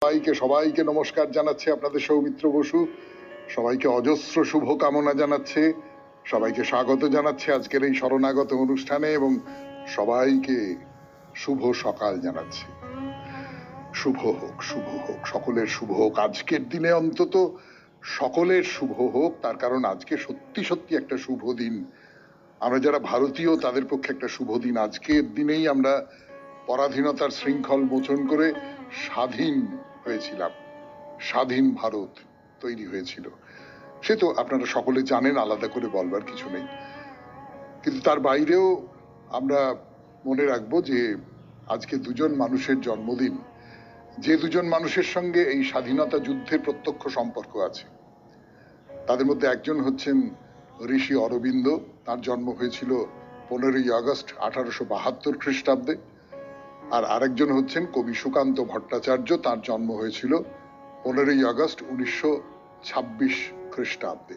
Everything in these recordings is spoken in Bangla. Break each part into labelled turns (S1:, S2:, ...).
S1: সবাইকে সবাইকে নমস্কার জানাচ্ছে আপনাদের সৌমিত্র বসু। সবাইকে অজস্র শুভ কামনা জানাচ্ছে, সবাইকে স্বাগত জানাচ্ছে আজকের এই শরণাগত অনুষ্ঠানে এবং সবাইকে শুভ সকাল জানাচ্ছে। শুভ হোক, শুভ হোক, সকলের শুভ হোক। আজকের দিনে অন্তত সকলের শুভ হোক, তার কারণ আজকে সত্যি সত্যি একটা শুভ দিন। আমরা যারা ভারতীয় তাদের পক্ষে একটা শুভ দিন। আজকের দিনেই আমরা পরাধীনতার শৃঙ্খল মোচন করে স্বাধীন হয়েছিলাম, স্বাধীন ভারত তৈরি হয়েছিল। সে তো আপনারা সকলে জানেন, আলাদা করে বলবার কিছু নেই। কিন্তু তার বাইরেও আমরা মনে রাখবো যে আজকে দুজন মানুষের জন্মদিন, যে দুজন মানুষের সঙ্গে এই স্বাধীনতা যুদ্ধের প্রত্যক্ষ সম্পর্ক আছে। তাদের মধ্যে একজন হচ্ছেন ঋষি অরবিন্দ। তার জন্ম হয়েছিল 15ই আগস্ট 1872 খ্রিস্টাব্দে। আর আরেকজন হচ্ছেন কবি সুকান্ত ভট্টাচার্য। তার জন্ম হয়েছিল 15ই আগস্ট 1926 খ্রিস্টাব্দে।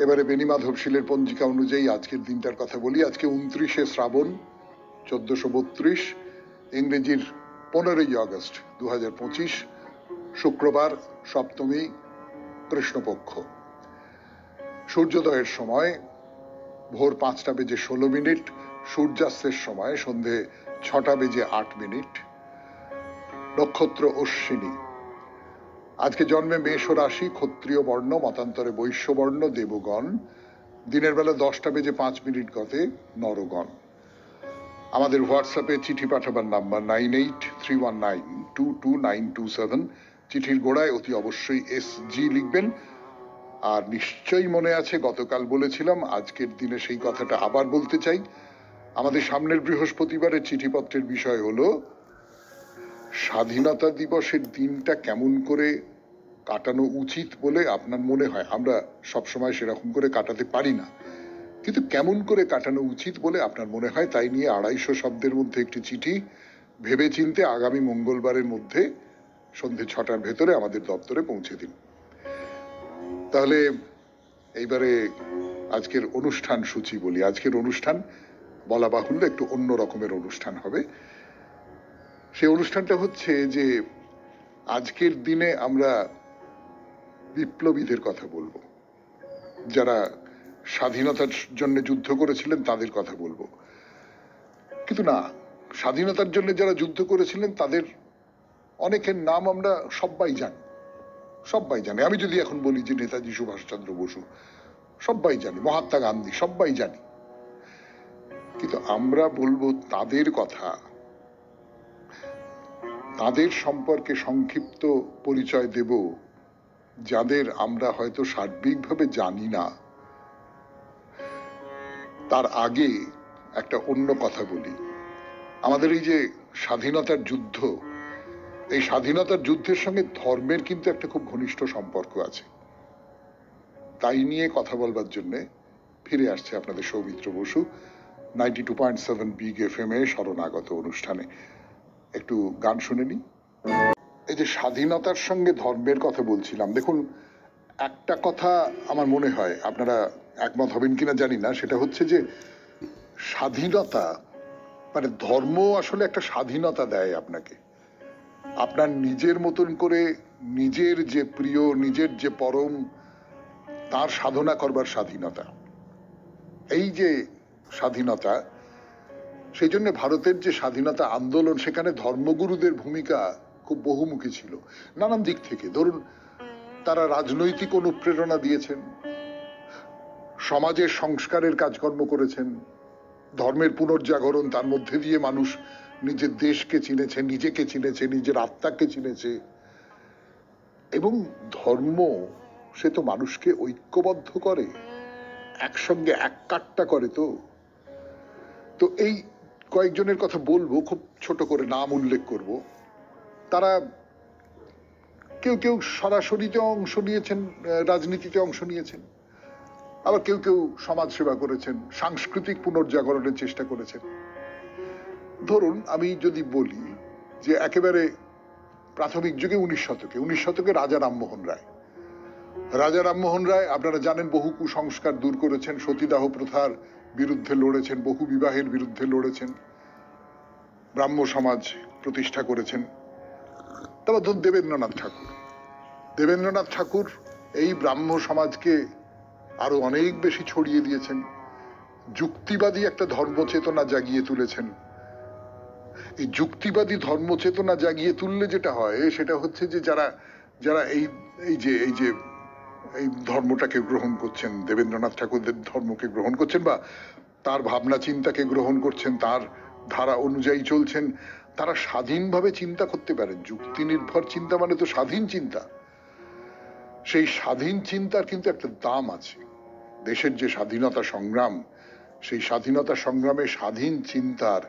S1: এবারে বেণীমাধব শীলের পঞ্জিকা অনুযায়ী আজকের দিনটার কথা বলি। আজকে 29শে শ্রাবণ 1432, ইংরেজির 15ই আগস্ট 2025, শুক্রবার, সপ্তমী, কৃষ্ণপক্ষ। সূর্যোদয়ের সময় ভোর 5টা বেজে 16 মিনিট, সূর্যাস্তের সময় সন্ধে 6টা বেজে 8 মিনিট। নক্ষত্র অশ্বিনী। আজকে জন্মে মেষ রাশি, ক্ষত্রিয় বর্ণ, মতান্তরে বৈশ্য বর্ণ, দেবগণ। দিনের বেলা 10টা বেজে 5 মিনিট গতে নরগণ। আমাদের হোয়াটসঅ্যাপে চিঠি পাঠাবার নাম্বার 9831922927। চিঠির গোড়ায় অতি অবশ্যই SG লিখবেন। আর নিশ্চয়ই মনে আছে, গতকাল বলেছিলাম, আজকের দিনে সেই কথাটা আবার বলতে চাই। আমাদের সামনের বৃহস্পতিবারের চিঠিপত্রের বিষয় হলো স্বাধীনতা দিবসের দিনটা কেমন করে কাটানো উচিত বলে আপনার মনে হয়। আমরা সবসময় সেরকম করে কাটাতে পারি না, কিন্তু কেমন করে কাটানো উচিত বলে আপনার মনে হয়, তাই নিয়ে 250 শব্দের মধ্যে একটি চিঠি ভেবে চিনতে আগামী মঙ্গলবারের মধ্যে সন্ধে 6টার ভেতরে আমাদের দপ্তরে পৌঁছে দিন। তাহলে এইবারে আজকের অনুষ্ঠান সূচি বলি। আজকের অনুষ্ঠান বলা বাহুল্য একটু অন্য রকমের অনুষ্ঠান হবে। সেই অনুষ্ঠানটা হচ্ছে যে আজকের দিনে আমরা বিপ্লবীদের কথা বলবো, যারা স্বাধীনতার জন্য যুদ্ধ করেছিলেন তাদের কথা বলবো। কিন্তু না, স্বাধীনতার জন্য যারা যুদ্ধ করেছিলেন তাদের অনেকের নাম আমরা সবাই জানি, সবাই জানি। আমি যদি এখন বলি যে নেতাজি সুভাষচন্দ্র বসু, সবাই জানি। মহাত্মা গান্ধী, সবাই জানি। কিন্তু আমরা বলবো তাদের কথা, তাদের সম্পর্কে সংক্ষিপ্ত পরিচয় দেব যাদের আমরা হয়তো সার্বিকভাবে জানি না। তার আগে একটা অন্য কথা বলি। আমাদের এই যে স্বাধীনতার যুদ্ধ, এই স্বাধীনতার যুদ্ধের সঙ্গে ধর্মের কিন্তু একটা খুব ঘনিষ্ঠ সম্পর্ক আছে। তাই নিয়ে কথা বলবার জন্য ফিরে আসছে আপনাদের সৌমিত্র বসু 92.7 বিগ FM এ শরণাগত অনুষ্ঠানে। একটু গান শুনে নি। এই যে স্বাধীনতার সঙ্গে ধর্মের কথা বলছিলাম, দেখুন একটা কথা আমার মনে হয় আপনারা একমত হবেন কিনা জানি না, সেটা হচ্ছে যে স্বাধীনতা মানে ধর্ম আসলে একটা স্বাধীনতা দেয় আপনাকে, আপনার নিজের মতন করে নিজের যে প্রিয়, নিজের যে পরম, তার সাধনা করবার স্বাধীনতা। এই যে স্বাধীনতা, সেই জন্য ভারতের যে স্বাধীনতা আন্দোলন, সেখানে ধর্মগুরুদের ভূমিকা খুব বহুমুখী ছিল নানান দিক থেকে। ধরুন, তারা রাজনৈতিক অনুপ্রেরণা দিয়েছেন, সমাজের সংস্কারের কাজকর্ম করেছেন, ধর্মের পুনর্জাগরণ, তার মধ্যে দিয়ে মানুষ নিজের দেশকে চিনেছে, নিজেকে চিনেছে, নিজের আত্মাকে চিনেছে। এবং ধর্ম সে তো মানুষকে ঐক্যবদ্ধ করে, একসঙ্গে এক কাট্টা করে। তো এই কয়েকজনের কথা বলবো, খুব ছোট করে নাম উল্লেখ করব। তারা কেউ কেউ সরাসরিতে অংশ নিয়েছেন, রাজনীতিতে অংশ নিয়েছেন, আবার কেউ কেউ সমাজ সেবা করেছেন, সাংস্কৃতিক পুনর্জাগরণের চেষ্টা করেছেন। ধরুন, আমি যদি বলি যে একেবারে প্রাথমিক যুগে 19 শতকে রাজা রামমোহন রায়। রাজা রামমোহন রায় আপনারা জানেন বহু কুসংস্কার দূর করেছেন, সতীদাহ প্রথার বিরুদ্ধে লড়েছেন, বহু বিবাহের বিরুদ্ধে লড়েছেন, ব্রাহ্ম সমাজ প্রতিষ্ঠা করেছেন। তারপর ধরুন দেবেন্দ্রনাথ ঠাকুর। দেবেন্দ্রনাথ ঠাকুর এই ব্রাহ্ম সমাজকে আরো অনেক বেশি ছড়িয়ে দিয়েছেন, যুক্তিবাদী একটা ধর্মচেতনা জাগিয়ে তুলেছেন। এই যুক্তিবাদী ধর্মচেতনা জাগিয়ে তুললে যেটা হয় সেটা হচ্ছে যে যারা যারা এই এই যে এই যে এই ধর্মটাকে গ্রহণ করছেন, দেবেন্দ্রনাথ ঠাকুরের ধর্মকে গ্রহণ করছেন বা তার ভাবনা চিন্তাকে গ্রহণ করছেন, তার ধারা অনুযায়ী চলছেন, তারা স্বাধীনভাবে চিন্তা করতে পারেন। যুক্তি নির্ভর চিন্তা মানে তো স্বাধীন চিন্তা। সেই স্বাধীন চিন্তার কিন্তু একটা দাম আছে। দেশের যে স্বাধীনতা সংগ্রাম, সেই স্বাধীনতা সংগ্রামে স্বাধীন চিন্তার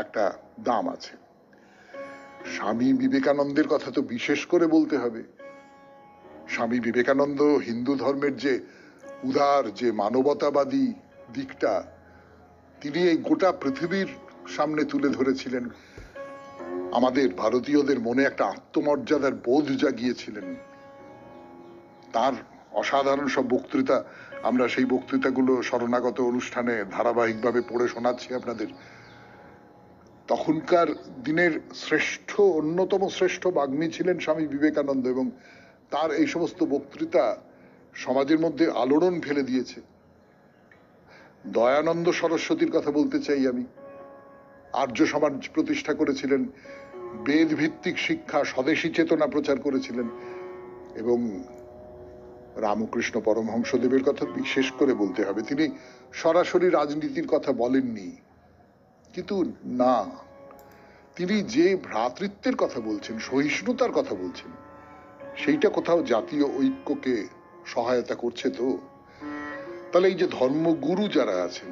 S1: একটা দাম আছে। স্বামী বিবেকানন্দের কথা তো বিশেষ করে বলতে হবে। স্বামী বিবেকানন্দ হিন্দু ধর্মের যে উদার, যে মানবতাবাদী দিকটা তিনি এই গোটা পৃথিবীর সামনে তুলে ধরেছিলেন। আমাদের ভারতীয়দের মনে একটা আত্মমর্যাদার বোধ জাগিয়েছিলেন। তার অসাধারণ সব বক্তৃতা, আমরা সেই বক্তৃতাগুলো শরণাগত অনুষ্ঠানে ধারাবাহিকভাবে পড়ে শোনাচ্ছি আপনাদের। তখনকার দিনের শ্রেষ্ঠ, অন্যতম শ্রেষ্ঠ বাগ্মী ছিলেন স্বামী বিবেকানন্দ, এবং তার এই সমস্ত বক্তৃতা সমাজের মধ্যে আলোড়ন ফেলে দিয়েছে। দয়ানন্দ সরস্বতীর কথা বলতে চাই আমি। আর্য সমাজ প্রতিষ্ঠা করেছিলেন, বেদ ভিত্তিক শিক্ষা, স্বদেশী চেতনা প্রচার করেছিলেন। এবং রামকৃষ্ণ পরমহংসদেবের কথা বিশেষ করে বলতে হবে। তিনি সরাসরি রাজনীতির কথা বলেননি, কিন্তু না, তিনি যে ভ্রাতৃত্বের কথা বলছেন, সহিষ্ণুতার কথা বলছেন, সেইটা কোথাও জাতীয় ঐক্যকে সহায়তা করছে। তো তাহলে এই যে ধর্মগুরু যারা আছেন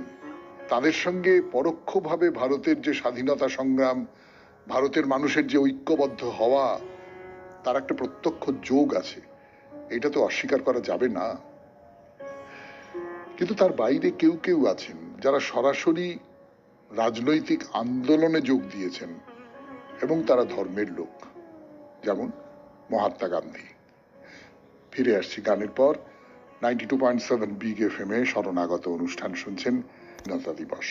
S1: তাদের সঙ্গে পরোক্ষভাবে ভারতের যে স্বাধীনতা সংগ্রাম, ভারতের মানুষের যে ঐক্যবদ্ধ হওয়া, তার একটা প্রত্যক্ষ যোগ আছে, এটা তো অস্বীকার করা যাবে না। কিন্তু তার বাইরে কেউ কেউ আছেন যারা সরাসরি রাজনৈতিক আন্দোলনে যোগ দিয়েছেন এবং তারা ধর্মের লোক, যেমন মহাত্মা গান্ধী। ফিরে আসছি গানের পর। 92.7 বিগ এফএম এ শরণাগত অনুষ্ঠান শুনছেন। স্বাধীনতা দিবস,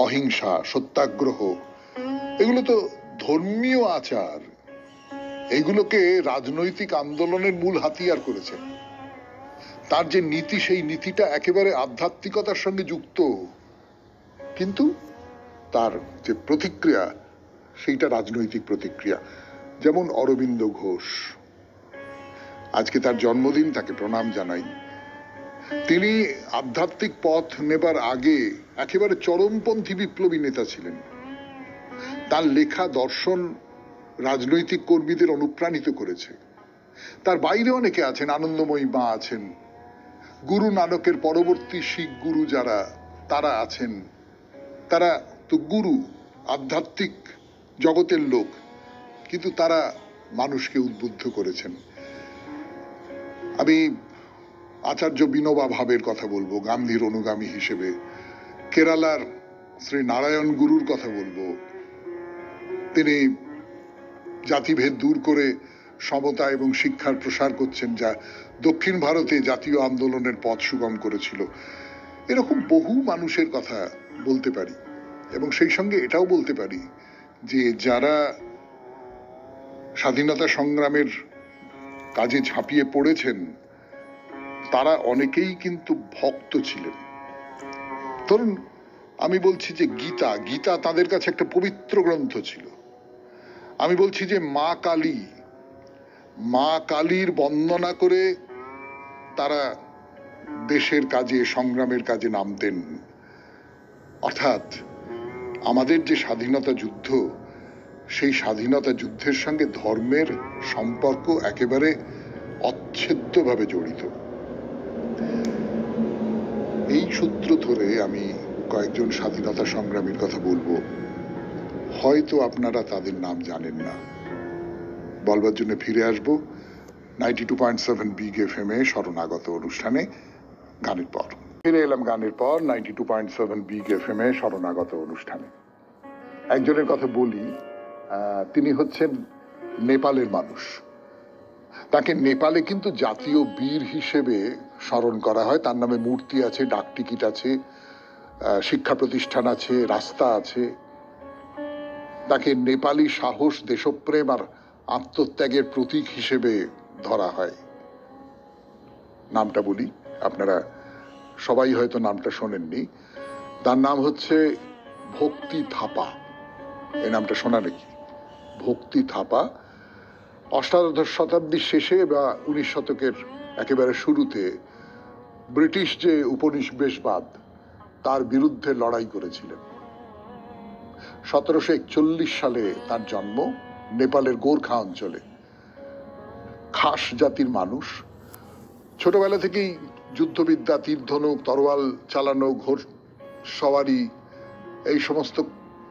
S1: অহিংসা, সত্যাগ্রহ, এগুলো তো ধর্মীয় আচার। এগুলোকে রাজনৈতিক আন্দোলনের মূল হাতিয়ার করেছেন। তার যে নীতি, সেই নীতিটা একেবারে আধ্যাত্মিকতার সঙ্গে যুক্ত, কিন্তু তার যে প্রতিক্রিয়া সেইটা রাজনৈতিক প্রতিক্রিয়া। যেমন অরবিন্দ ঘোষ, আজকে তার জন্মদিন, তাকে প্রণাম জানাই। তিনি আধ্যাত্মিক পথ নেবার আগে একেবারে চরমপন্থী বিপ্লবী নেতা ছিলেন। তার লেখা দর্শন রাজনৈতিক কর্মীদের অনুপ্রাণিত করেছে। তার বাইরে অনেকে আছেন, আনন্দময়ী মা আছেন, গুরু নানকের পরবর্তী শিখ গুরু যারা তারা আছেন, তারা তো গুরু, আধ্যাত্মিক জগতের লোক, কিন্তু তারা মানুষকে উদ্বুদ্ধ করেছেন। আমি আচার্য বিনোবা ভাবের কথা বলবো গান্ধীর অনুগামী হিসেবে, কেরালার শ্রী নারায়ণ গুরুর কথা বলবো। তিনি জাতিভেদ দূর করে সমতা এবং শিক্ষার প্রসার করছেন, যা দক্ষিণ ভারতে জাতীয় আন্দোলনের পথ সুগম করেছিল। এরকম বহু মানুষের কথা বলতে পারি, এবং সেই সঙ্গে এটাও বলতে পারি যে যারা স্বাধীনতা সংগ্রামের কাজে ঝাঁপিয়ে পড়েছেন তারা অনেকেই কিন্তু ভক্ত ছিলেন। ধরুন, আমি বলছি যে গীতা, গীতা তাদের কাছে একটা পবিত্র গ্রন্থ ছিল। আমি বলছি যে মা কালী, মা কালীর বন্দনা করে তারা দেশের কাজে, সংগ্রামের কাজে নামতেন। অর্থাৎ আমাদের যে স্বাধীনতা যুদ্ধ, সেই স্বাধীনতা যুদ্ধের সঙ্গে ধর্মের সম্পর্ক একেবারে অচ্ছেদ্যভাবে জড়িত। এই সূত্র ধরে আমি কয়েকজন স্বাধীনতা সংগ্রামীর কথা বলবো, হয়তো আপনারা তাদের নাম জানেন না। বলবার জন্য ফিরে আসবো 92.7 বিগ এফএম এ শরণাগত অনুষ্ঠানে গানের পর। ফিরে এলাম গানের পর 92.7 বিগ এফএম এ শরণাগত অনুষ্ঠানে। একজনের কথা বলি, তিনি হচ্ছেন নেপালের মানুষ। তাকে নেপালে কিন্তু জাতীয় বীর হিসেবে স্মরণ করা হয়। তার নামে মূর্তি আছে, ডাকটিকিট আছে, শিক্ষা প্রতিষ্ঠান আছে, রাস্তা আছে। তাকে নেপালি সাহস, দেশপ্রেম আর আত্মত্যাগের প্রতীক হিসেবে ধরা হয়। নামটা বলি, আপনারা সবাই হয়তো নামটা শোনেননি। তার নাম হচ্ছে ভক্তি থাপা। এই নামটা শোনা নাকি? ভক্তি থাপা অষ্টাদশ শতাব্দীর শেষে বা 19 শতকের একেবারে শুরুতে ব্রিটিশ যে উপনিবেশবাদ তার বিরুদ্ধে লড়াই করেছিলেন। 1741 সালে তার জন্ম নেপালের গোর্খা অঞ্চলে। খাস জাতির মানুষ, ছোটবেলা থেকেই যুদ্ধবিদ্যা, তীরধনুক, তরোয়াল চালানো, ঘোড় সওয়ারি এই সমস্ত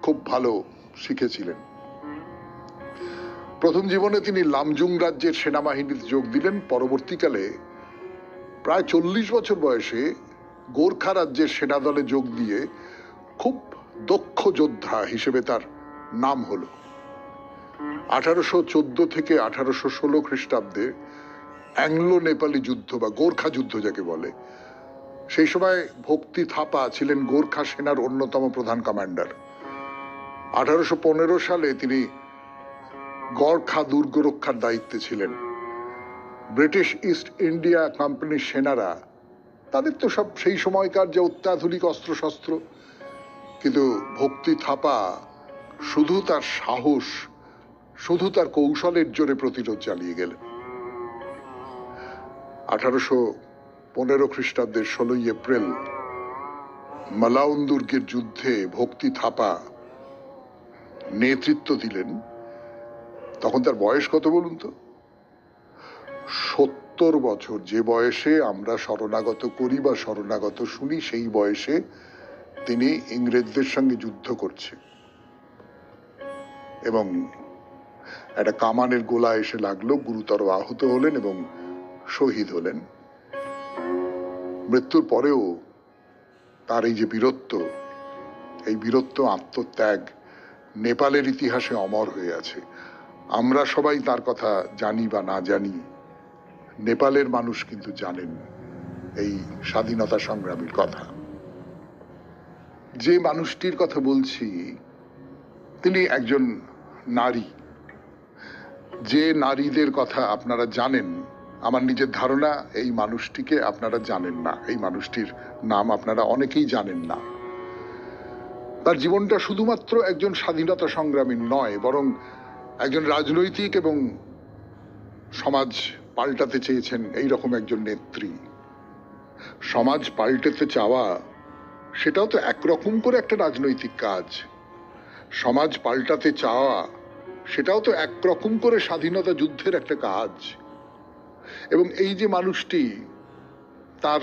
S1: খুব ভালো শিখেছিলেন। প্রথম জীবনে তিনি লামজুং রাজ্যের সেনাবাহিনীতে যোগ দিলেন। পরবর্তীকালে প্রায় 40 বছর বয়সে গোর্খা রাজ্যের সেনাদলে যোগ দিয়ে খুব দক্ষ যোদ্ধা হিসেবে তার নাম হলো। 1814 থেকে 1816 খ্রিস্টাব্দে অ্যাংলো নেপালি যুদ্ধ বা গোর্খা যুদ্ধ যাকে বলে, সেই সময় ভক্তি থাপা ছিলেন গোর্খা সেনার অন্যতম প্রধান কমান্ডার। 1815 সালে তিনি গড়খা দুর্গ রক্ষার দায়িত্বে ছিলেন। ব্রিটিশ ইস্ট ইন্ডিয়া কোম্পানির সেনারা, তাদের তো সব সেই সময়কার যে অত্যাধুনিক অস্ত্রশস্ত্র, কিন্তু ভক্তি থাপা শুধু তার সাহস, শুধু তার কৌশলের জোরে প্রতিরোধ চালিয়ে গেলেন। 1815 খ্রিস্টাব্দের 16 এপ্রিল মালাউন দুর্গের যুদ্ধে ভক্তি থাপা নেতৃত্ব দিলেন। তখন তার বয়স কত বলুন তো? 70 বছর। যে বয়সে আমরা শরণাগত করি বা শরণাগত শুনি, সেই বয়সে তিনি ইংরেজদের সঙ্গে যুদ্ধ করছে এবং একটা কামানের গোলা এসে লাগলো, গুরুতর আহত হলেন এবং শহীদ হলেন। মৃত্যুর পরেও তার এই যে বীরত্ব, এই বীরত্ব, আত্মত্যাগ নেপালের ইতিহাসে অমর হয়ে আছে। আমরা সবাই তার কথা জানি বা না জানি, নেপালের মানুষ কিন্তু জানেন এই স্বাধীনতা সংগ্রামীর কথা। যে মানুষটির কথা বলছি তিনি একজন নারী। যে নারীদের কথা আপনারা জানেন, আমার নিজের ধারণা এই মানুষটিকে আপনারা জানেন না, এই মানুষটির নাম আপনারা অনেকেই জানেন না। তার জীবনটা শুধুমাত্র একজন স্বাধীনতা সংগ্রামী নয়, বরং একজন রাজনৈতিক এবং সমাজ পাল্টাতে চেয়েছেন এইরকম একজন নেত্রী। সমাজ পাল্টাতে চাওয়া সেটাও তো একরকম করে একটা রাজনৈতিক কাজ। সমাজ পাল্টাতে চাওয়া সেটাও তো একরকম করে স্বাধীনতা যুদ্ধের একটা কাজ। এবং এই যে মানুষটি, তার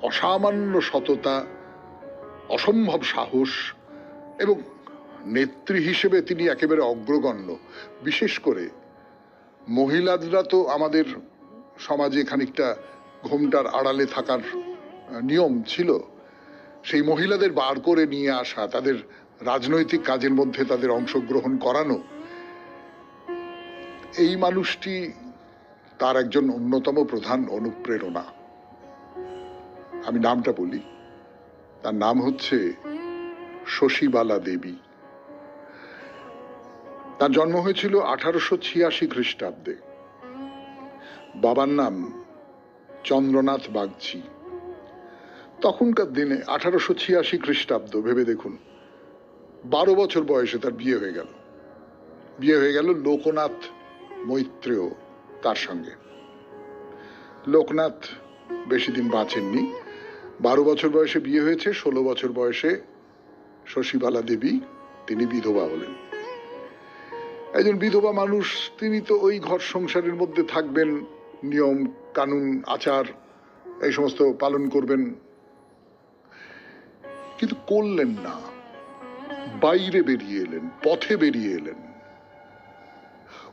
S1: অসামান্য সততা, অসম্ভব সাহস এবং নেত্রী হিসেবে তিনি একেবারে অগ্রগণ্য। বিশেষ করে মহিলারা তো আমাদের সমাজে খানিকটা ঘোমটার আড়ালে থাকার নিয়ম ছিল। সেই মহিলাদের বার করে নিয়ে আসা, তাদের রাজনৈতিক কাজের মধ্যে তাদের অংশগ্রহণ করানো, এই মানুষটি তার একজন অন্যতম প্রধান অনুপ্রেরণা। আমি নামটা বলি, তার নাম হচ্ছে শশীবালা দেবী। তার জন্ম হয়েছিল 1886 খ্রিস্টাব্দে। বাবার নাম চন্দ্রনাথ বাগচি। তখনকার দিনে 1886 খ্রিস্টাব্দ, ভেবে দেখুন, 12 বছর বয়সে তার বিয়ে হয়ে গেল। বিয়ে হয়ে গেল লোকনাথ মৈত্রেয় তার সঙ্গে। লোকনাথ বেশি দিন বাঁচেননি। 12 বছর বয়সে বিয়ে হয়েছে, 16 বছর বয়সে শশীবালা দেবী তিনি বিধবা হলেন। একজন বিধবা মানুষ, তিনি তো ওই ঘর সংসারের মধ্যে থাকবেন, নিয়ম কানুন আচার এই সমস্ত পালন করবেন, কিন্তু করলেন না। বাইরে বেরিয়ে এলেন, পথে বেরিয়ে এলেন।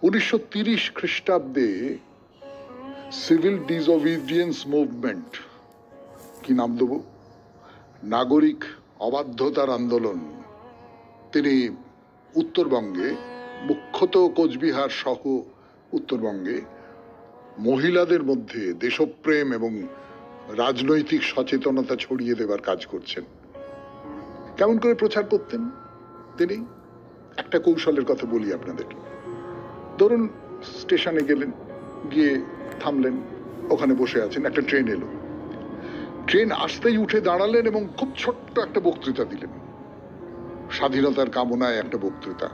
S1: 1930 খ্রিস্টাব্দে সিভিল ডিসঅবিডিয়েন্স মুভমেন্ট, কি নাম দেব, নাগরিক অবাধ্যতার আন্দোলন, তিনি উত্তরবঙ্গে, মুখ্যত কোচবিহার সহ উত্তরবঙ্গে মহিলাদের মধ্যে দেশপ্রেম এবং রাজনৈতিক সচেতনতা ছড়িয়ে দেবার কাজ করছেন। কেমন করে প্রচার করতেন তিনি? একটা কৌশলের কথা বলি আপনাদের। ধরুন স্টেশনে গেলেন, গিয়ে থামলেন, ওখানে বসে আছেন, একটা ট্রেন এলো, ট্রেন আসতেই উঠে দাঁড়ালেন এবং খুব ছোট্ট একটা বক্তৃতা দিলেন, স্বাধীনতার কামনায় একটা বক্তৃতা।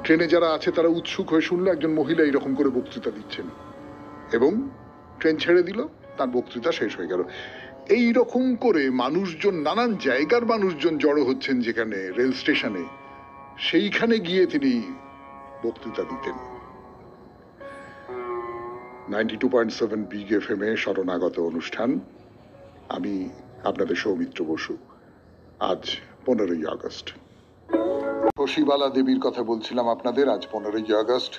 S1: ট্রেনে যারা আছে তারা উৎসুক হয়ে শুনলো একজন মহিলা এরকম করে বক্তৃতা দিচ্ছেন, এবং ট্রেন ছেড়ে দিল, তার বক্তৃতা শেষ হয়ে গেল। এই রকম করে মানুষজন, নানান জায়গার মানুষজন জড়ো হচ্ছেন যেখানে রেল স্টেশনে, সেইখানে গিয়ে তিনি বক্তৃতা দিতেন। 92.7 বিগ এফএম এ শরণাগত অনুষ্ঠান। আমি আপনাদের সৌমিত্র বসু। আজ 15ই আগস্ট। শশীবালা দেবীর কথা বলছিলাম আপনাদের। আজ 15ই আগস্ট।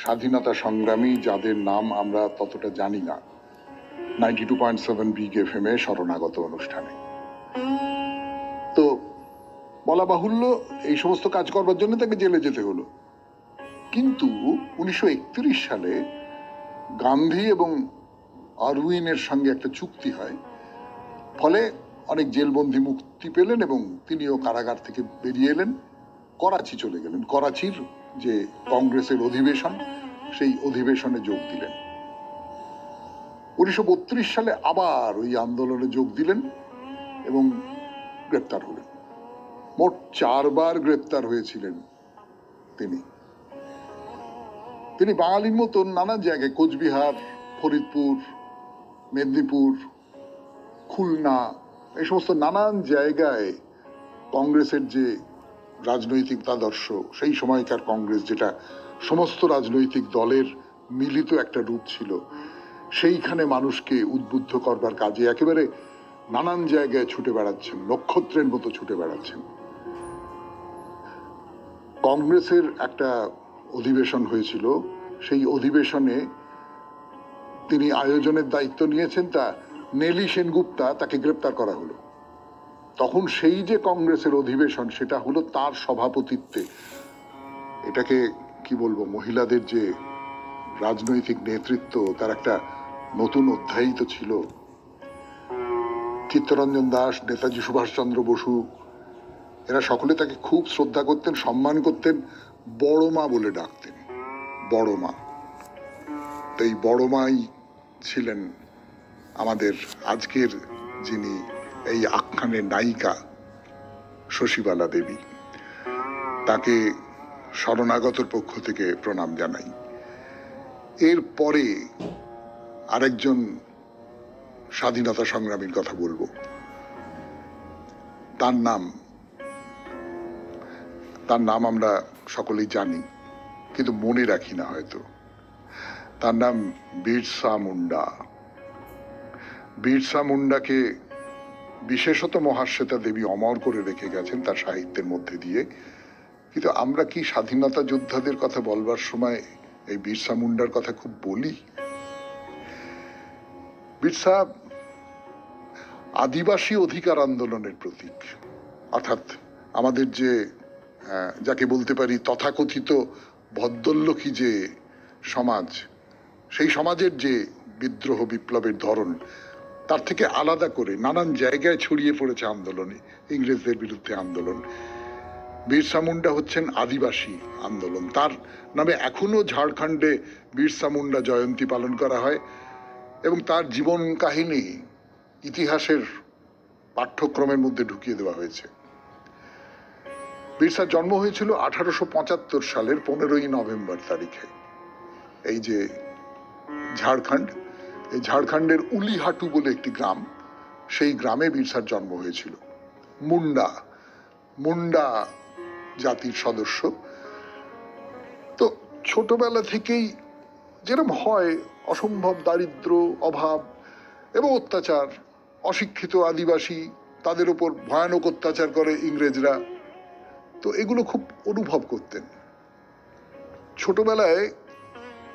S1: স্বাধীনতা সংগ্রামী যাদের নাম আমরা ততটা জানি না, 92.7 বিগ এফএম এ শরণাগত অনুষ্ঠানে। তো বলা বাহুল্য, এই সমস্ত কাজ করবার জন্য তাকে জেলে যেতে হলো। কিন্তু 1931 সালে গান্ধী এবং আরউইনের সঙ্গে একটা চুক্তি হয়, ফলে অনেক জেলবন্দী মুক্তি পেলেন এবং তিনিও কারাগার থেকে বেরিয়ে এলেন, করাচি চলে গেলেন। করাচির যে কংগ্রেসের অধিবেশন, সেই অধিবেশনে যোগ দিলেন। 1932 সালে আবার ওই আন্দোলনে যোগ দিলেন এবং গ্রেপ্তার হলেন। মোট 4 বার গ্রেপ্তার হয়েছিলেন তিনি। তিনি বাঙালির মতন নানান জায়গায়, কোচবিহার, ফরিদপুর, মেদিনীপুর, খুলনা, এই সমস্ত নানান জায়গায় কংগ্রেসের যে রাজনৈতিক আদর্শ, সেই সময়কার কংগ্রেস যেটা সমস্ত রাজনৈতিক দলের মিলিত একটা রূপ ছিল, সেইখানে মানুষকে উদ্বুদ্ধ করবার কাজে একেবারে নানান জায়গায় ছুটে বেড়াচ্ছেন, নক্ষত্রের মতো ছুটে বেড়াচ্ছেন। কংগ্রেসের একটা অধিবেশন হয়েছিল, সেই অধিবেশনে তিনি আয়োজনের দায়িত্ব নিয়েছেন, তা নেলি সেনগুপ্তা, তাকে গ্রেপ্তার করা হলো। তখন সেই যে কংগ্রেসের অধিবেশন, সেটা হলো তার সভাপতিত্বে। এটাকে কি বলবো, মহিলাদের যে রাজনৈতিক নেতৃত্ব, তার একটা নতুন অধ্যায়ই তো ছিল। চিত্তরঞ্জন দাস, নেতাজি সুভাষচন্দ্র বসু, এরা সকলে তাকে খুব শ্রদ্ধা করতেন, সম্মান করতেন, বড় মা বলে ডাকতেন, বড় মা। তো এই বড় মাই ছিলেন আমাদের আজকের যিনি এই আখ্যানের নায়িকা, শশীবালা দেবী। তাকে শরণাগতর পক্ষ থেকে প্রণাম জানাই। এরপরে আরেকজন স্বাধীনতা সংগ্রামীর কথা বলবো। তার নাম আমরা সকলেই জানি, কিন্তু মনে রাখি না হয়তো। তার নাম বিরসা মুন্ডা। বিরসা মুন্ডাকে বিশেষত মহাশ্বেতা দেবী অমর করে রেখে গেছেন তার সাহিত্যের মধ্যে দিয়ে। কিন্তু আমরা কি স্বাধীনতা যোদ্ধাদের কথা বলবার সময় এই বিরসা মুন্ডার কথা খুব বলি? বিরসা আদিবাসী অধিকার আন্দোলনের প্রতীক, অর্থাৎ আমাদের যে যাকে বলতে পারি তথাকথিত ভদ্রলোকী যে সমাজ, সেই সমাজের যে বিদ্রোহ বিপ্লবের ধরন, তার থেকে আলাদা করে নানান জায়গায় ছড়িয়ে পড়েছে আন্দোলনে, ইংরেজদের বিরুদ্ধে আন্দোলন। বিরসা মুন্ডা হচ্ছেন আদিবাসী আন্দোলন। তার নামে এখনো ঝাড়খণ্ডে বিরসা মুন্ডা জয়ন্তী পালন করা হয় এবং তার জীবন কাহিনী ইতিহাসের পাঠ্যক্রমের মধ্যে ঢুকিয়ে দেওয়া হয়েছে। বিরসার জন্ম হয়েছিল 1875 সালের 15ই নভেম্বর তারিখে। এই যে ঝাড়খণ্ড, এই ঝাড়খণ্ডের উলিহাটু বলে একটি গ্রাম, সেই গ্রামে বিরসার জন্ম হয়েছিল। মুন্ডা জাতির সদস্য। তো ছোটবেলা থেকেই যেরকম হয়, অসম্ভব দারিদ্র, অভাব এবং অত্যাচার, অশিক্ষিত আদিবাসী, তাদের উপর ভয়ানক অত্যাচার করে ইংরেজরা, তো এগুলো খুব অনুভব করতেন। ছোটবেলায়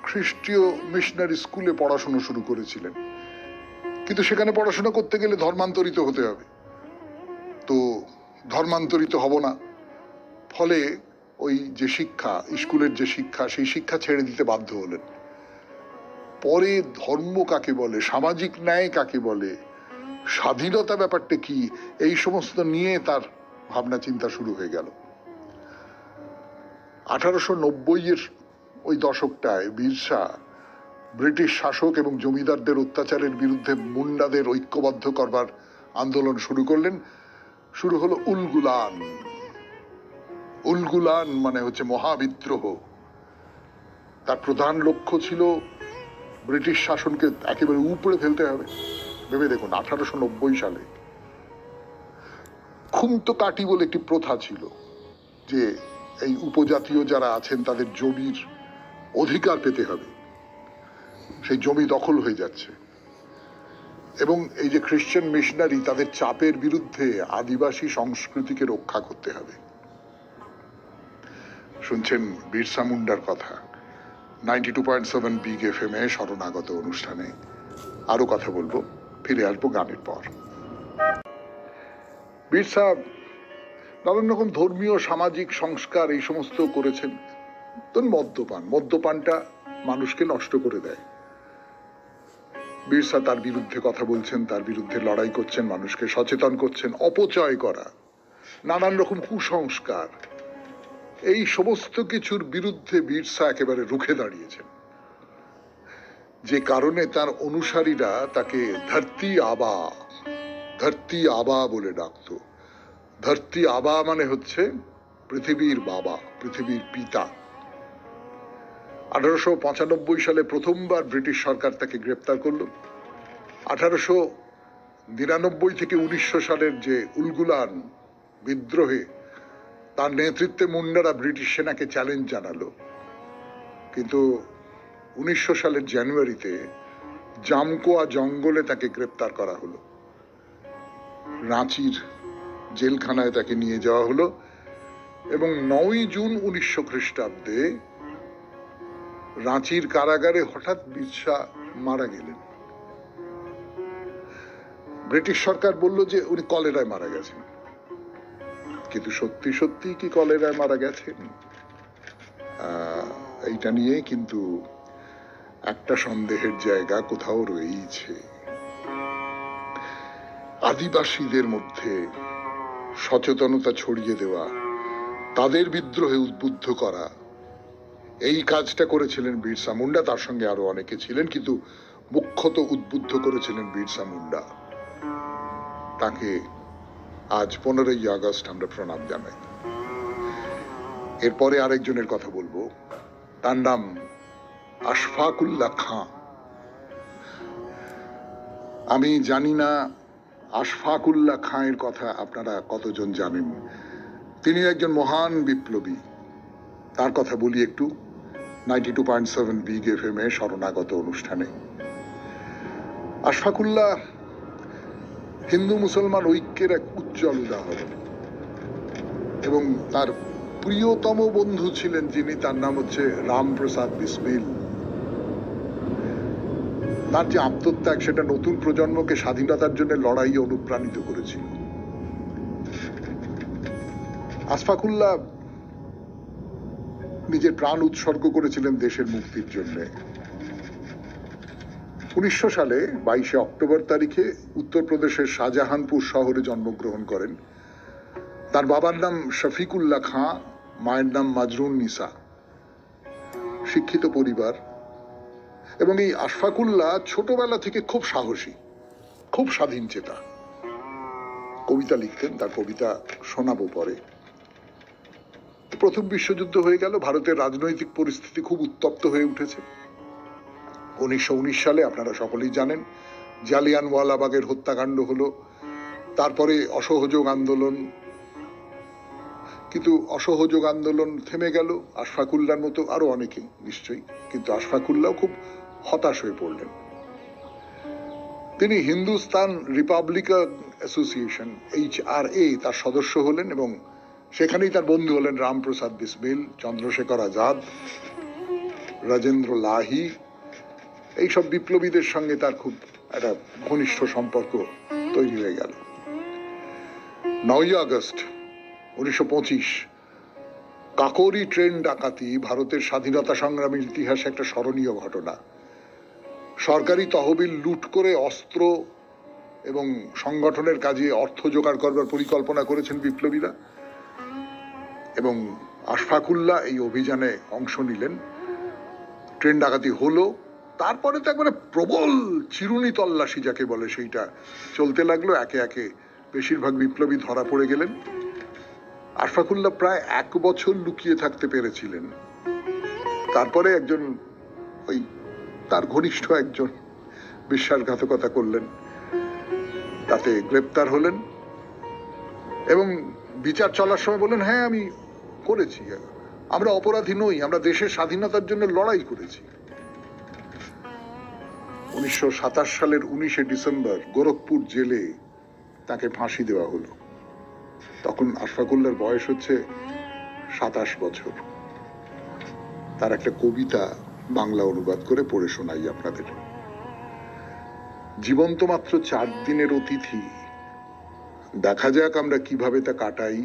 S1: খ্রিস্টীয় মিশনারি স্কুলে পড়াশোনা শুরু করেছিলেন, কিন্তু সেখানে পড়াশোনা করতে গেলে ধর্মান্তরিত হতে হবে। তো ধর্মান্তরিত হব না, ফলে ওই যে শিক্ষা, স্কুলের যে শিক্ষা, সেই শিক্ষা ছেড়ে দিতে বাধ্য হলেন। পরে ধর্ম কাকে বলে, সামাজিক ন্যায় কাকে বলে, স্বাধীনতা ব্যাপারটা কি, এই সমস্ত নিয়ে তার ভাবনা চিন্তা শুরু হয়ে গেল। 1890-এর ওই দশকটায় বিরসা ব্রিটিশ শাসক এবং জমিদারদের অত্যাচারের বিরুদ্ধে মুন্ডাদের ঐক্যবদ্ধ করবার আন্দোলন শুরু করলেন। শুরু হলো উলগুলান। উলগুলান মানে হচ্ছে মহাবিদ্রোহ। তার প্রধান লক্ষ্য ছিল ব্রিটিশ শাসনকে একেবারে উপড়ে ফেলতে হবে। ভেবে দেখুন, 1890 সালে খুমতো কাটি বলে একটি প্রথা ছিল, যে এই উপজাতীয় যারা আছেন তাদের জমির অধিকার পেতে হবে। সেই জমি দখল হয়ে যাচ্ছে এবং এই যে খ্রিস্টান মিশনারি, তাদের চাপের বিরুদ্ধে আদিবাসী সংস্কৃতিকে রক্ষা করতে হবে। শুনছেন বিরসা মুন্ডার কথা 92.7 বিগ FM এ শরণাগত অনুষ্ঠানে। আরো কথা বলবো, ফিরে আসবো গানের পর। বিরসা নানান রকম ধর্মীয় সামাজিক সংস্কার এই সমস্ত করেছেন। মদ্যপানটা মানুষকে নষ্ট করে দেয়। বিরসা তার বিরুদ্ধে কথা বলছেন, তার বিরুদ্ধে লড়াই করছেন, মানুষকে সচেতন করছেন। অপচয় করা, নানান রকম কুসংস্কার, এই সমস্ত কিছুর বিরুদ্ধে বিরসা একেবারে রুখে দাঁড়িয়েছেন, যে কারণে তার অনুসারীরা তাকে ধরতি আবা বলে ডাকত। ধরতি আবা মানে হচ্ছে পৃথিবীর বাবা, পৃথিবীর পিতা। 1895 সালে প্রথমবার ব্রিটিশ সরকার তাকে গ্রেপ্তার করল। 1899 থেকে 1900 সালের যে উলগুলান বিদ্রোহে তার নেতৃত্বে মুন্ডারা ব্রিটিশ সেনাকে চ্যালেঞ্জ জানালো, কিন্তু 1900 সালের জানুয়ারিতে জামকোয়া জঙ্গলে তাকে গ্রেপ্তার করা হলো। রাঁচির জেলখানায় তাকে নিয়ে যাওয়া হলো এবং 9 জুন 1900 খ্রিস্টাব্দে রাঁচির কারাগারে হঠাৎ বিরসা মারা গেলেন। ব্রিটিশ সরকার বলল যে উনি কলেরায় মারা গেছেন, কিন্তু সত্যি সত্যি কি কলেরায় মারা গেছেন? এইটা নিয়ে কিন্তু একটা সন্দেহের জায়গা কোথাও রয়েছে। আদিবাসীদের মধ্যে সচেতনতা ছড়িয়ে দেওয়া, তাদের বিদ্রোহে উদ্বুদ্ধ করা, এই কাজটা করেছিলেন বিরসা মুন্ডা। তার সঙ্গে আরো অনেকে ছিলেন, কিন্তু মুখ্যত উদ্বুদ্ধ করেছিলেন বিরসা মুন্ডা। তাকে আজ 15ই আগস্ট আমরা প্রণাম জানাই। এরপরে আরেকজনের কথা বলবো, তার নাম আশফাকুল্লাহ খাঁ। আমি জানি না আশফাকুল্লাহ খাঁ এর কথা আপনারা কতজন জানেন। তিনি একজন মহান বিপ্লবী। তার কথা বলি একটু 92.7 বিগ FM এ শরণাগত অনুষ্ঠানে। আশফাকুল্লাহ হিন্দু মুসলমান ঐক্যের এক উজ্জ্বল উদাহরণ এবং তার প্রিয়তম বন্ধু ছিলেন যিনি, তার নাম হচ্ছে রামপ্রসাদ বিসমিল। তার যে আত্মত্যাগ, সেটা নতুন প্রজন্মকে স্বাধীনতার জন্য লড়াই অনুপ্রাণিত করেছিল। আশফাকুল্লাহ নিজের প্রাণ উৎসর্গ করেছিলেন দেশের মুক্তির জন্য। 1900 সালে 22 অক্টোবর তারিখে উত্তরপ্রদেশের শাহজাহানপুর শহরে জন্মগ্রহণ করেন। তার বাবার নাম শফিকুল্লাহ খাঁ, মায়ের নাম মাজরুন নিসা। শিক্ষিত পরিবার। এবং এই আশফাকুল্লাহ ছোটবেলা থেকে খুব সাহসী, খুব স্বাধীন চেতা। কবিতা লিখতেন, তার কবিতা শোনাবো পরে। প্রথম বিশ্বযুদ্ধ হয়ে গেল, ভারতের রাজনৈতিক পরিস্থিতি খুব উত্তপ্ত হয়ে উঠেছে। 1919 সালে আপনারা সকলেই জানেন জালিয়ানওয়ালাবাগের হত্যাকাণ্ড হলো। তারপরে অসহযোগ আন্দোলন, কিন্তু অসহযোগ আন্দোলন থেমে গেল। আশফাকুল্লাহর মতো আরো অনেকে নিশ্চয়ই, কিন্তু আশফাকুল্লাহ খুব হতাশ হয়ে পড়লেন। তিনি হিন্দুস্তান রিপাবলিকান অ্যাসোসিয়েশন HRA তার সদস্য হলেন এবং সেখানেই তার বন্ধু হলেন রামপ্রসাদ বিসমিল, চন্দ্রশেখর আজাদ, রাজেন্দ্র লাহি। এইসব বিপ্লবীদের সঙ্গে তার খুব একটা ঘনিষ্ঠ সম্পর্ক তৈরি হয়ে গেল। 9 আগস্ট 1925 কাকোরি ট্রেন ডাকাতি ভারতের স্বাধীনতা সংগ্রামের ইতিহাসে একটা স্মরণীয় ঘটনা। সরকারি তহবিল লুট করে অস্ত্র এবং সংগঠনের কাজে অর্থ জোগাড় করবার পরিকল্পনা করেছেন বিপ্লবীরা, এবং আশফাকুল্লাহ এই অভিযানে অংশ নিলেন। ট্রেন ডাকাতি হলো, তারপরে তো একবারে প্রবল চিরুনি তল্লাশি যাকে বলে সেইটা চলতে লাগলো। একে একে বেশিরভাগ বিপ্লবী ধরা পড়ে গেলেন। আশফাকুল্লাহ প্রায় 1 বছর লুকিয়ে থাকতে পেরেছিলেন। তারপরে একজন ওই তার ঘনিষ্ঠ একজন বিশ্বাসঘাতকতা করলেন, তাতে গ্রেপ্তার হলেন এবং বিচার চলার সময় বললেন, হ্যাঁ আমি করেছি, আমরা অপরাধী নই, আমরা দেশের স্বাধীনতার জন্য লড়াই করেছি। 1927 সালের 19শে ডিসেম্বর গোরখপুর জেলে তাকে ফাঁসি দেওয়া হলো। তখন আশফাকুল্লাহর বয়স হচ্ছে 27 বছর। তার একটা কবিতা বাংলা অনুবাদ করে পড়ে শোনাই আপনাদের। জীবন্ত মাত্র 4 দিনের অতিথি, দেখা যাক আমরা কিভাবে তা কাটাই।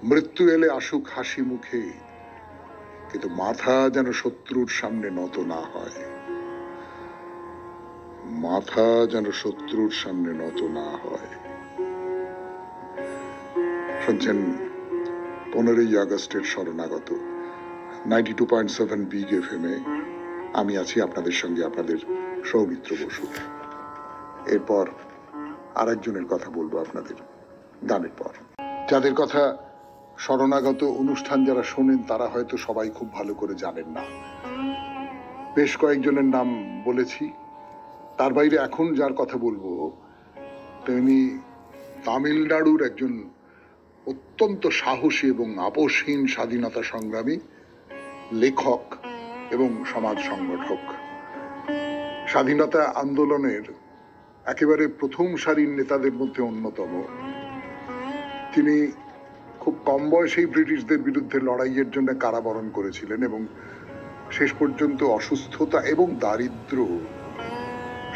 S1: মৃত্যু এলে আসুক হাসি মুখে, কিন্তু মাথা যেন শত্রুর সামনে নত না হয়, মাথা যেন শত্রুর সামনে নত না হয়। শুনছেন 15ই আগস্টের শরণাগত 92.7 বিগ FM এ। আমি আছি আপনাদের সঙ্গে, আপনাদের সৌমিত্র বসু। এরপর আরেকজনের কথা বলবো আপনাদের গানের পর। যাদের কথা শরণাগত অনুষ্ঠান যারা শোনেন তারা হয়তো সবাই খুব ভালো করে জানেন না। বেশ কয়েকজনের নাম বলেছি, তার বাইরে এখন যার কথা বলবো তিনি তামিলনাড়ুর একজন অত্যন্ত সাহসী এবং আপোষহীন স্বাধীনতা সংগ্রামী, লেখক এবং সমাজ সংগঠক। স্বাধীনতা আন্দোলনের একেবারে প্রথম সারির নেতাদের মধ্যে অন্যতম। তিনি খুব কম বয়সেই ব্রিটিশদের বিরুদ্ধে লড়াইয়ের জন্য কারাবরণ করেছিলেন এবং শেষ পর্যন্ত অসুস্থতা এবং দারিদ্র,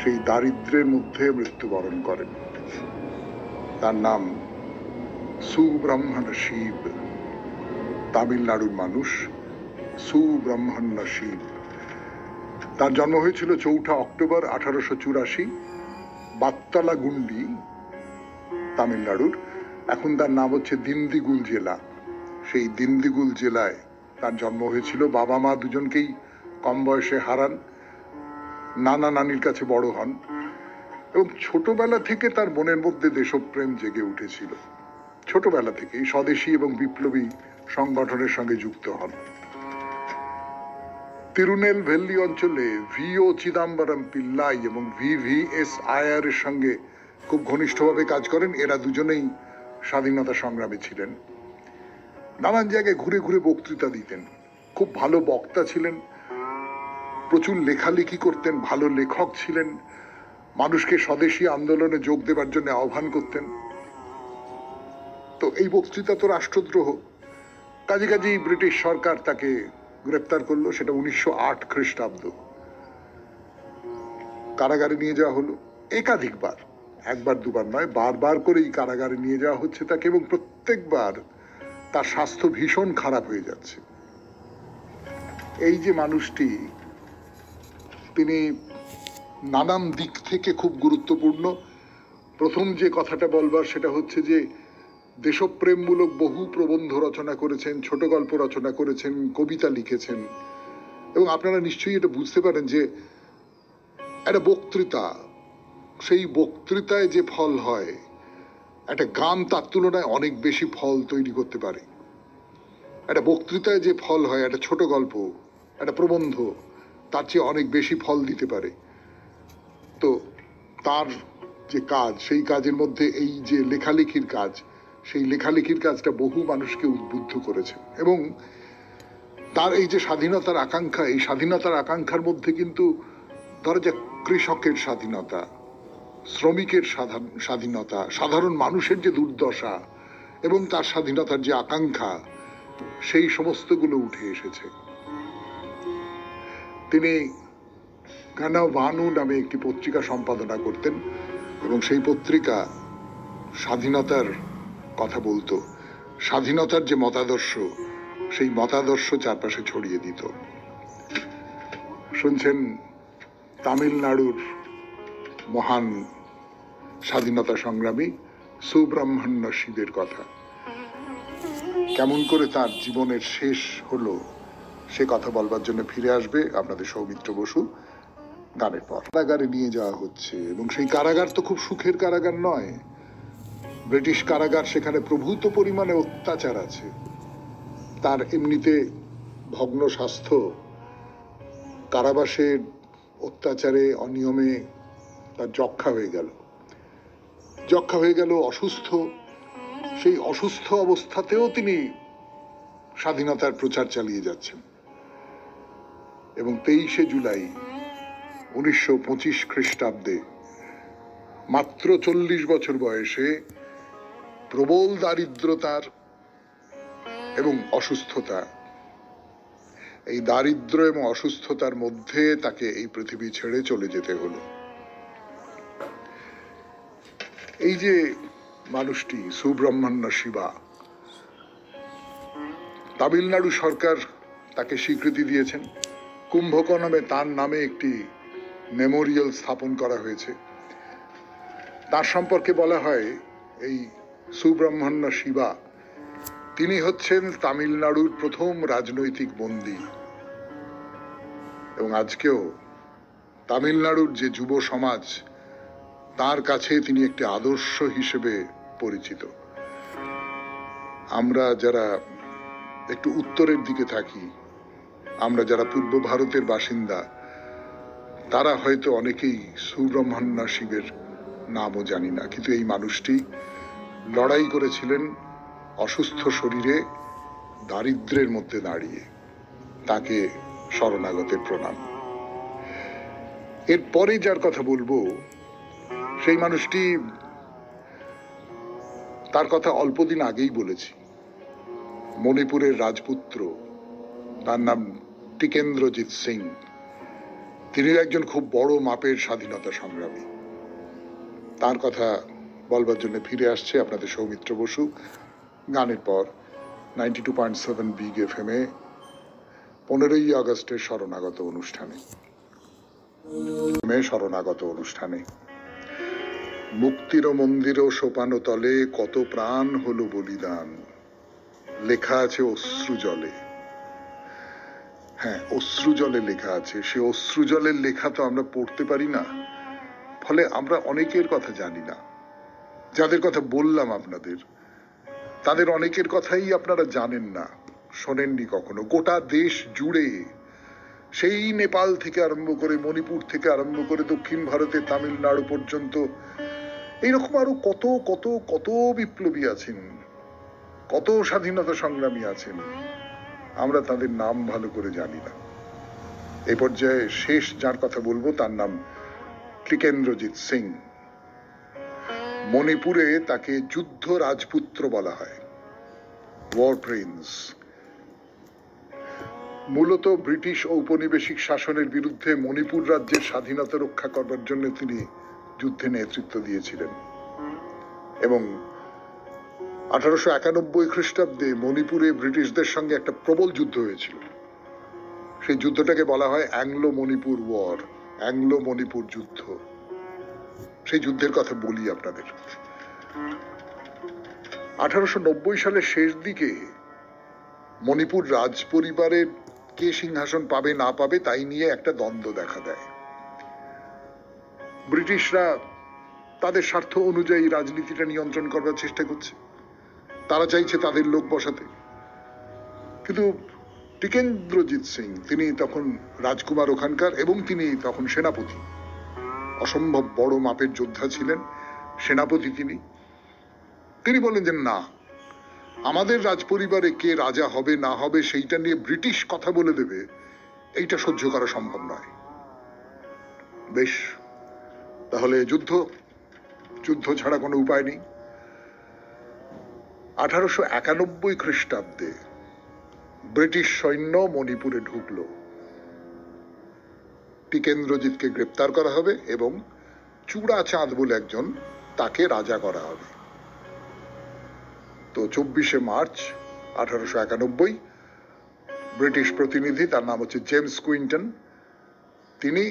S1: সেই দারিদ্রের মধ্যে মৃত্যুবরণ করেন। তার নাম সুব্রহ্মণ্য শিব। তামিলনাড়ুর মানুষ সুব্রহ্মণ্য শিব। তার জন্ম হয়েছিল 4 অক্টোবর 1884 বাত্তালাগুন্ডি, তামিলনাড়ুর। এখন তার নাম হচ্ছে দিন্দিগুল জেলা। সেই দিন্দিগুল জেলায় তার জন্ম হয়েছিল। বাবা মা দুজনকেই কম বয়সে হারান, নানা নানির কাছে বড় হন এবং ছোটবেলা থেকে তার মনের মধ্যে দেশপ্রেম জেগে উঠেছিল। ছোটবেলা থেকেই স্বদেশী এবং বিপ্লবী সংগঠনের সঙ্গে যুক্ত হন। তিরুনেলভেলি অঞ্চলে VO চিদাম্বরম পিল্লাই এবং VVS আয়ার এর সঙ্গে খুব ঘনিষ্ঠভাবে কাজ করেন। এরা দুজনেই স্বাধীনতা সংগ্রামী ছিলেন। নানান জায়গায় ঘুরে ঘুরে বক্তৃতা দিতেন। খুব ভালো বক্তা ছিলেন, প্রচুর লেখালেখি করতেন, ভালো লেখক ছিলেন, মানুষকে স্বদেশী আন্দোলনে যোগ দেবার জন্য আহ্বান করতেন। তো এই বক্তৃতা তো রাষ্ট্রদ্রোহ, কাজে কাজেই ব্রিটিশ সরকার তাকে গ্রেপ্তার করলো। সেটা 1908 খ্রিস্টাব্দ। কারাগারে নিয়ে যাওয়া হলো একাধিকবার, একবার দুবার নয়, বারবার করেই কারাগারে নিয়ে যাওয়া হচ্ছে তাকে এবং প্রত্যেকবার তার স্বাস্থ্য ভীষণ খারাপ হয়ে যাচ্ছে। এই যে মানুষটি, তিনি নানান দিক থেকে খুব গুরুত্বপূর্ণ। প্রথম যে কথাটা বলবার সেটা হচ্ছে যে দেশপ্রেমমূলক বহু প্রবন্ধ রচনা করেছেন, ছোট গল্প রচনা করেছেন, কবিতা লিখেছেন এবং আপনারা নিশ্চয়ই এটা বুঝতে পারেন যে একটা বক্তৃতা, সেই বক্তৃতায় যে ফল হয়, একটা গান তার তুলনায় অনেক বেশি ফল তৈরি করতে পারে। একটা বক্তৃতায় যে ফল হয়, একটা ছোট গল্প, একটা প্রবন্ধ তার চেয়ে অনেক বেশি ফল দিতে পারে। তো তার যে কাজ, সেই কাজের মধ্যে এই যে লেখালেখির কাজ, সেই লেখালেখির কাজটা বহু মানুষকে উদ্বুদ্ধ করেছে এবং তার এই যে স্বাধীনতার আকাঙ্ক্ষা, এই স্বাধীনতার আকাঙ্ক্ষার মধ্যে কিন্তু ধরা যাক কৃষকের স্বাধীনতা, শ্রমিকের স্বাধীনতা, সাধারণ মানুষের যে দুর্দশা এবং তার স্বাধীনতার যে আকাঙ্ক্ষা, সেই সমস্তগুলো উঠে এসেছে। তিনি গানাভানু নামে একটি পত্রিকা সম্পাদনা করতেন এবং সেই পত্রিকা স্বাধীনতার কথা বলতো, স্বাধীনতার যে মতাদর্শ, সেই মতাদর্শ চারপাশে ছড়িয়ে দিত। শুনছেন তামিলনাড়ুর মহান স্বাধীনতা সংগ্রামী সুব্রহ্মণ্য শিবের কথা। কেমন করে তার জীবনের শেষ হলো সে কথা বলবার জন্য ফিরে আসবে আপনাদের সৌমিত্র বসু গানের পর। কারাগারে নিয়ে যাওয়া হচ্ছে এবং সেই কারাগার তো খুব সুখের কারাগার নয়, ব্রিটিশ কারাগার, সেখানে প্রভূত পরিমাণে অত্যাচার আছে। তার এমনিতে ভগ্ন স্বাস্থ্য, কারাবাসের অত্যাচারে অনিয়মে তার যক্ষা হয়ে গেল, অসুস্থ। সেই অসুস্থ অবস্থাতেও তিনি স্বাধীনতার প্রচার চালিয়ে যাচ্ছেন এবং 23শে জুলাই 1925 খ্রিস্টাব্দে মাত্র 40 বছর বয়সে প্রবল দারিদ্রতার এবং অসুস্থতা, এই দারিদ্র এবং অসুস্থতার মধ্যে তাকে এই পৃথিবী ছেড়ে চলে যেতে হলো। এই যে মানুষটি সুব্রহ্মণ্য শিবা, তামিলনাড়ু সরকার তাকে স্বীকৃতি দিয়েছেন। কুম্ভকোণমে তার নামে একটি মেমোরিয়াল স্থাপন করা হয়েছে। তার সম্পর্কে বলা হয়, এই সুব্রহ্মণ্য শিবা তিনি হচ্ছেন তামিলনাড়ুর প্রথম রাজনৈতিক বন্দী এবং আজকেও তামিলনাড়ুর যে যুব সমাজ, তার কাছে তিনি একটি আদর্শ হিসেবে পরিচিত। আমরা যারা একটু উত্তরের দিকে থাকি, আমরা যারা পূর্ব ভারতের বাসিন্দা, তারা হয়তো অনেকেই সুব্রহ্মণ্য শিবের নামও জানি না, কিন্তু এই মানুষটি লড়াই করেছিলেন অসুস্থ শরীরে, দারিদ্র্যের মধ্যে দাঁড়িয়ে। তাকে শরণাগতের প্রণাম। এরপরে যার কথা বলবো, সেই মানুষটি, তার কথা অল্পদিন আগেই বলেছি, মণিপুরের রাজপুত্র, তার নাম টিকেন্দ্রজিৎ সিং। তিনি একজন খুব বড় মাপের স্বাধীনতা সংগ্রামী। তার কথা বলবার জন্য ফিরে আসছে আপনাদের সৌমিত্র বসু গানের পর 92.7 বিগ FM এ 15ই আগস্টের শরণাগত অনুষ্ঠানে। মুক্তির মন্দির ও সোপানো তলে কত প্রাণ হলো বলিদান, লেখা আছে অশ্রু জলে। হ্যাঁ, অশ্রু জলে লেখা আছে। সে অশ্রু জলের লেখা তো আমরা পড়তে পারি না, ফলে আমরা অনেকের কথা জানি না। যাদের কথা বললাম আপনাদের, তাদের অনেকের কথাই আপনারা জানেন না, শোনেননি কখনো। গোটা দেশ জুড়ে, সেই নেপাল থেকে আরম্ভ করে, মণিপুর থেকে আরম্ভ করে দক্ষিণ ভারতে তামিলনাড়ু পর্যন্ত, এইরকম আরো কত কত কত বিপ্লবী আছেন, কত স্বাধীনতা সংগ্রামী আছেন, আমরা তাদের নাম ভালো করে জানি না। এই পর্যায়ে শেষ যার কথা বলবো তার নাম টিকেন্দ্রজিৎ সিং। মণিপুরে তাকে যুদ্ধ রাজপুত্র বলা হয়, ওয়ার প্রিন্স। মূলত ব্রিটিশ ঔপনিবেশিক শাসনের বিরুদ্ধে মণিপুর রাজ্যের স্বাধীনতা রক্ষা করবার জন্য তিনি যুদ্ধে নেতৃত্ব দিয়েছিলেন এবং 1891 খ্রিস্টাব্দে মণিপুরে ব্রিটিশদের সঙ্গে একটা প্রবল যুদ্ধ হয়েছিল। সেই যুদ্ধটাকে বলা হয় Anglo Manipur war, Anglo Manipur যুদ্ধ। সেই যুদ্ধের কথা বলি আপনাদের। 1890 সালের শেষ দিকে মণিপুর রাজ পরিবারের কে সিংহাসন পাবে না পাবে তাই নিয়ে একটা দ্বন্দ্ব দেখা দেয়। ব্রিটিশরা তাদের স্বার্থ অনুযায়ী রাজনীতিটা নিয়ন্ত্রণ করবার চেষ্টা করছে, তারা চাইছে তাদের লোক বসাতে। কিন্তু টিকেন্দ্রজিৎ সিং, তিনি তখন রাজকুমার ওখানকার এবং তিনি তখন সেনাপতি, অসম্ভব বড় মাপের যোদ্ধা ছিলেন, সেনাপতি তিনি বলেন যে না, আমাদের রাজপরিবারে কে রাজা হবে না হবে সেইটা নিয়ে ব্রিটিশ কথা বলে দেবে, এইটা সহ্য করা সম্ভব নয়। বেশ, তাহলে যুদ্ধ ছাড়া কোনো উপায় নেই। 1891 খ্রিস্টাব্দে ব্রিটিশ সৈন্য মণিপুরে ঢুকলো। টিকেন্দ্রজিৎকে গ্রেপ্তার করা হবে এবং চূড়াচাঁদ বলে একজন, তাকে রাজা করা হবে। তো 24শে মার্চ 1891 ব্রিটিশ প্রতিনিধি, তার নাম হচ্ছে জেমস কুইন্টন, তিনি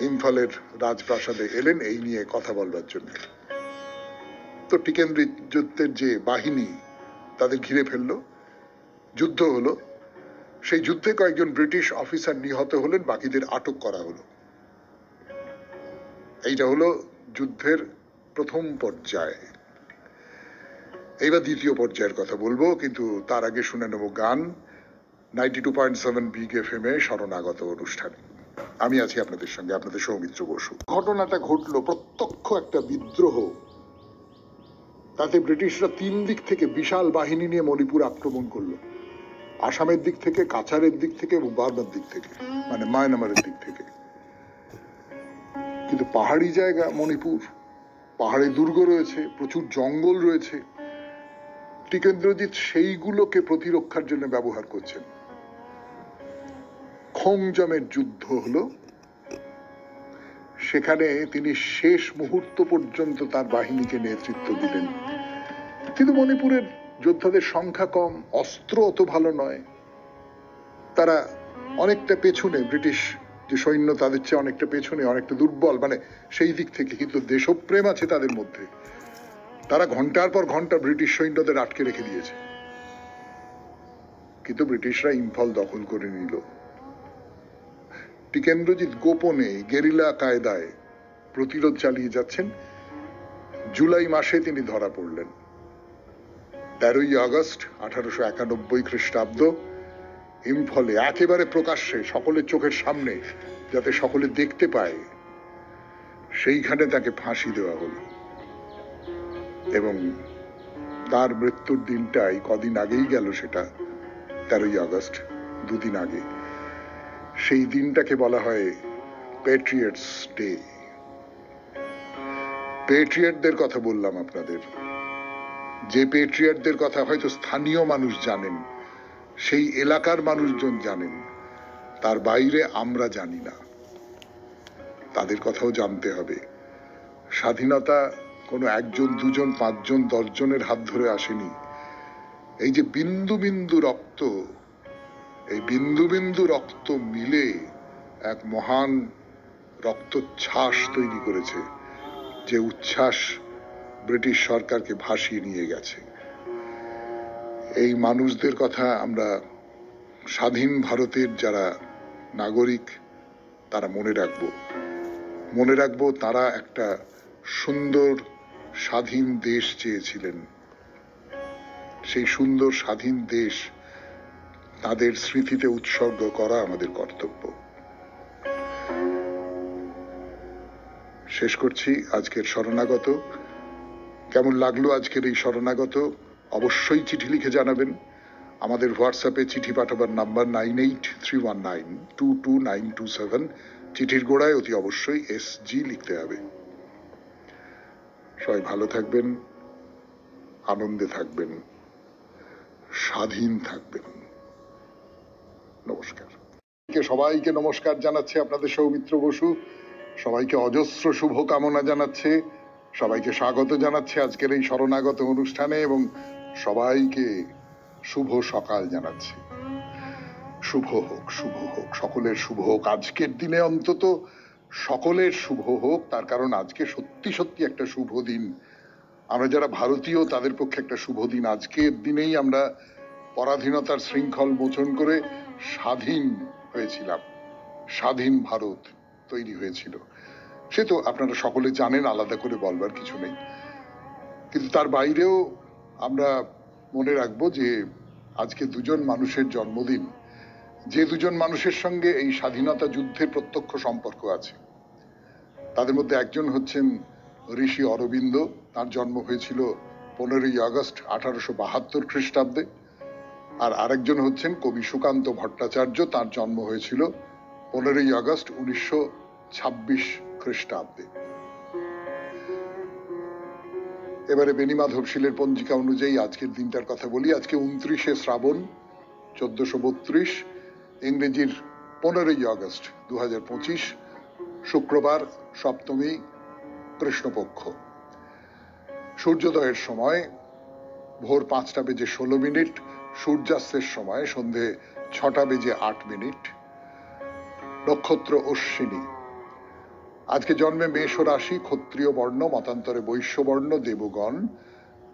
S1: ইম্ফলের রাজপ্রাসাদে এলেন এই নিয়ে কথা বলবার জন্য। তো টিকেন্দ্রজিতের যে বাহিনী তাদের ঘিরে ফেললো, যুদ্ধ হলো। সেই যুদ্ধে কয়েকজন ব্রিটিশ অফিসার নিহত হলেন, বাকিদের আটক করা হলো। এইটা হলো যুদ্ধের প্রথম পর্যায়ে। এইবার দ্বিতীয় পর্যায়ের কথা বলবো, কিন্তু তার আগে শুনে নেব গান 92.7 বিগ FM এ শরণাগত অনুষ্ঠানে। আমি আছি আপনাদের সঙ্গে, আপনাদের সৌমিত্র বসু। ঘটনাটা ঘটলো প্রত্যক্ষ একটা বিদ্রোহ। তাতে ব্রিটিশরা 3 দিক থেকে বিশাল বাহিনী নিয়ে মণিপুর আক্রমণ করলো। আসামের দিক থেকে, কাছাড়ের দিক থেকে এবং বার্মার দিক থেকে, মানে মায়ানমারের দিক থেকে। কিন্তু পাহাড়ি জায়গা মণিপুর, পাহাড়ে দুর্গ রয়েছে, প্রচুর জঙ্গল রয়েছে। টিকেন্দ্রজিৎ সেইগুলোকে প্রতিরক্ষার জন্য ব্যবহার করছেন। খোংজামের যুদ্ধ হলো, সেখানে তিনি শেষ মুহূর্ত পর্যন্ত তার বাহিনীকে নেতৃত্ব দিলেন। কিন্তু মণিপুরের যোদ্ধাদের সংখ্যা কম, অস্ত্র অত ভালো নয়, তারা অনেকটা পেছনে, ব্রিটিশ যে সৈন্য তাদের চেয়ে অনেকটা পেছনে, অনেকটা দুর্বল, মানে সেই দিক থেকে। কিন্তু দেশপ্রেম আছে তাদের মধ্যে। তারা ঘন্টার পর ঘন্টা ব্রিটিশ সৈন্যদের আটকে রেখে দিয়েছে। কিন্তু ব্রিটিশরা ইম্ফল দখল করে নিল। টিকেন্দ্রজিৎ গোপনে গেরিলা কায়দায় প্রতিরোধ চালিয়ে যাচ্ছেন। জুলাই মাসে তিনি ধরা পড়লেন। 13ই আগস্ট 1891 খ্রিস্টাব্দ ইম্ফলে একেবারে প্রকাশ্যে, সকলের চোখের সামনে, যাতে সকলে দেখতে পায়, সেইখানে তাকে ফাঁসি দেওয়া হলো। এবং তার মৃত্যুর দিনটাই কদিন আগেই গেল, সেটা 13ই আগস্ট, 2 দিন আগে। সেই দিনটাকে বলা হয় প্যাট্রিয়টস ডে। প্যাট্রিয়টদের কথা বললাম আপনাদের। যে প্যাট্রিয়টদের কথা হয়তো স্থানীয় মানুষ জানেন, সেই এলাকার মানুষজন জানেন, তার বাইরে আমরা জানি না। তাদের কথাও জানতে হবে। স্বাধীনতা কোনো 1 জন 2 জন 5 জন 10 জনের হাত ধরে আসেনি। এই যে বিন্দু বিন্দু রক্ত, এই বিন্দু বিন্দু রক্ত মিলে এক মহান রক্তচ্ছ্বাস তৈরি করেছে, যে উচ্ছ্বাস ব্রিটিশ সরকারকে ভাসিয়ে নিয়ে গেছে। এই মানুষদের কথা আমরা, স্বাধীন ভারতের যারা নাগরিক, তারা মনে রাখবো। মনে রাখবো তারা একটা সুন্দর স্বাধীন দেশ চেয়েছিলেন। সেই সুন্দর স্বাধীন দেশ তাদের স্মৃতিতে উৎসর্গ করা আমাদের কর্তব্য। শেষ করছি আজকের শরণাগত। কেমন লাগলো আজকের এই শরণাগত? অবশ্যই চিঠি লিখে জানাবেন। আমাদের হোয়াটসঅ্যাপে চিঠি পাঠাবার নাম্বার 9831922927। চিঠির গোড়ায় অতি অবশ্যই SG লিখতে হবে। সবাই ভালো থাকবেন, আনন্দে থাকবেন, স্বাধীন থাকবেন। নমস্কার। সবাইকে নমস্কার জানাচ্ছে আপনাদের সৌমিত্র বসু। সবাইকে অজস্র শুভ কামনা জানাচ্ছে, সবাইকে স্বাগত জানাচ্ছে আজকের এই শরণাগত অনুষ্ঠানে, এবং সবাইকে শুভ সকাল জানাচ্ছে। শুভ হোক, শুভ হোক, সকলের শুভ হোক। আজকের দিনে অন্তত সকলের শুভ হোক, তার কারণ আজকে সত্যি সত্যি একটা শুভ দিন। আমরা যারা ভারতীয় তাদের পক্ষে একটা শুভ দিন। আজকের দিনেই আমরা পরাধীনতার শৃঙ্খল মোচন করে স্বাধীন হয়েছিলাম, স্বাধীন ভারত তৈরি হয়েছিল। সে তো আপনারা সকলে জানেন, আলাদা করে বলবার কিছু নেই। কিন্তু তার বাইরেও আমরা মনে রাখবো যে আজকে 2 জন মানুষের জন্মদিন, যে 2 জন মানুষের সঙ্গে এই স্বাধীনতা যুদ্ধের প্রত্যক্ষ সম্পর্ক আছে। তাদের মধ্যে একজন হচ্ছেন ঋষি অরবিন্দ। তার জন্ম হয়েছিল 15ই আগস্ট 1872 খ্রিস্টাব্দে। আর আরেকজন হচ্ছেন কবি সুকান্ত ভট্টাচার্য। তার জন্ম হয়েছিল 15ই আগস্ট 1926 খ্রিস্টাব্দে। এবারে বেণীমাধব শীলের পঞ্জিকা অনুযায়ী আজকের দিনটার কথা বলি। আজকে 29শে শ্রাবণ 1432, ইংরেজির 15ই আগস্ট 2025, শুক্রবার, সপ্তমী, কৃষ্ণপক্ষ। সূর্যোদয়ের সময় ভোর 5:16, সূর্যাস্তের সময় সন্ধে 6:08। নক্ষত্র অশ্বিনী। আজকে জন্মে মেষ রাশি, ক্ষত্রিয় বর্ণ, মতান্তরে বৈশ্য বর্ণ, দেবগণ।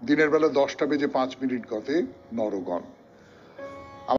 S1: দিনের বেলা 10টা বেজে 5 মিনিট গতে নরগণ।